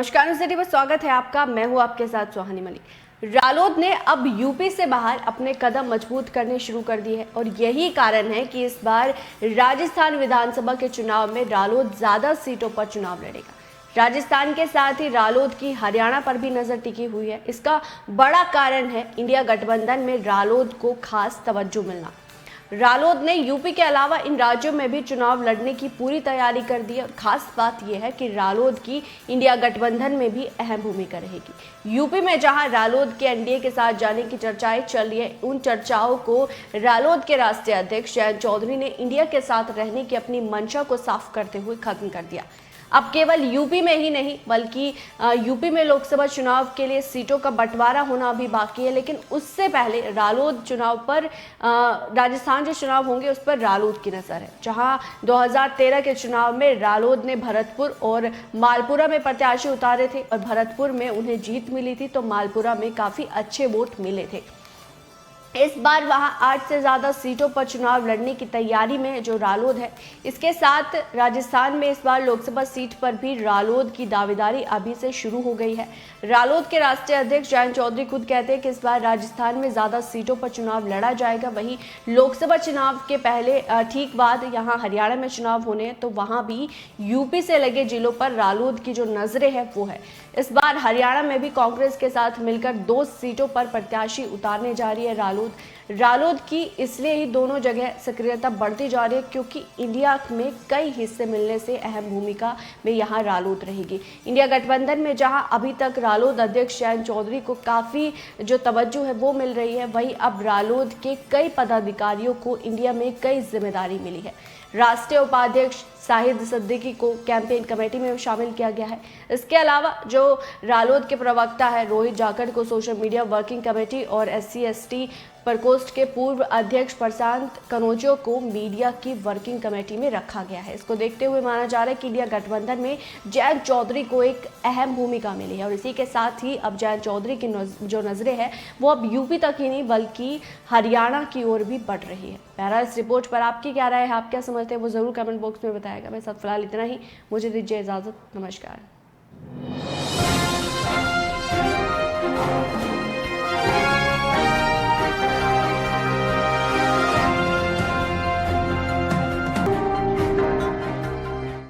नमस्कार, news city में स्वागत है आपका। मैं हूं आपके साथ सुहानी मलिक। रालोद ने अब यूपी से बाहर अपने कदम मजबूत करने शुरू कर दिए हैं और यही कारण है कि इस बार राजस्थान विधानसभा के चुनाव में रालोद ज्यादा सीटों पर चुनाव लड़ेगा। राजस्थान के साथ ही रालोद की हरियाणा पर भी नजर टिकी हुई है। इसका बड़ा कारण है इंडिया गठबंधन में रालोद को खास तवज्जो मिलना। रालोद ने यूपी के अलावा इन राज्यों में भी चुनाव लड़ने की पूरी तैयारी कर दी है और खास बात यह है कि रालोद की इंडिया गठबंधन में भी अहम भूमिका रहेगी। यूपी में जहां रालोद के एनडीए के साथ जाने की चर्चाएं चल रही है, उन चर्चाओं को रालोद के राष्ट्रीय अध्यक्ष जयंत चौधरी ने इंडिया के साथ रहने की अपनी मंशा को साफ करते हुए खत्म कर दिया। अब केवल यूपी में ही नहीं बल्कि यूपी में लोकसभा चुनाव के लिए सीटों का बंटवारा होना अभी बाकी है, लेकिन उससे पहले रालोद चुनाव पर राजस्थान जो चुनाव होंगे उस पर रालोद की नजर है। जहां 2013 के चुनाव में रालोद ने भरतपुर और मालपुरा में प्रत्याशी उतारे थे और भरतपुर में उन्हें जीत मिली थी तो मालपुरा में काफी अच्छे वोट मिले थे। इस बार वहां 8 से ज्यादा सीटों पर चुनाव लड़ने की तैयारी में जो रालोद है। इसके साथ राजस्थान में इस बार लोकसभा सीट पर भी रालोद की दावेदारी अभी से शुरू हो गई है। रालोद के राष्ट्रीय अध्यक्ष जयंत चौधरी खुद कहते हैं कि इस बार राजस्थान में ज्यादा सीटों पर चुनाव लड़ा जाएगा। वहीं लोकसभा चुनाव के पहले ठीक बाद यहाँ हरियाणा में चुनाव होने हैं तो वहां भी यूपी से लगे जिलों पर रालोद की जो नजरें है वो है। इस बार हरियाणा में भी कांग्रेस के साथ मिलकर 2 सीटों पर प्रत्याशी उतारने जा रही है रालोद की। इसलिए ही दोनों जगह सक्रियता बढ़ती जा रही है क्योंकि इंडिया में कई हिस्से मिलने से अहम भूमिका में यहाँ रालोद रहेगी। इंडिया गठबंधन में जहां अभी तक रालोद अध्यक्ष जयंत चौधरी को काफी जो तवज्जो है वो मिल रही है, वहीं अब रालोद के कई पदाधिकारियों को इंडिया में कई जिम्मेदारी मिली है। राष्ट्रीय उपाध्यक्ष शाहिद सिद्दीकी को कैंपेन कमेटी में शामिल किया गया है। इसके अलावा जो रालोद के प्रवक्ता है रोहित जाखड़ को सोशल मीडिया वर्किंग कमेटी और SC/ST प्रकोष्ठ के पूर्व अध्यक्ष प्रशांत कनौजिया को मीडिया की वर्किंग कमेटी में रखा गया है। इसको देखते हुए माना जा रहा है कि इंडिया गठबंधन में जयंत चौधरी को एक अहम भूमिका मिली है और इसी के साथ ही अब जयंत चौधरी की जो नजरें हैं वो अब यूपी तक ही नहीं बल्कि हरियाणा की ओर भी बढ़ रही है। बहरहाल इस रिपोर्ट पर आपकी क्या राय है, आप क्या समझते हैं वो जरूर कमेंट बॉक्स में बताएगा। मैं सब फिलहाल इतना ही, मुझे दीजिए इजाजत। नमस्कार।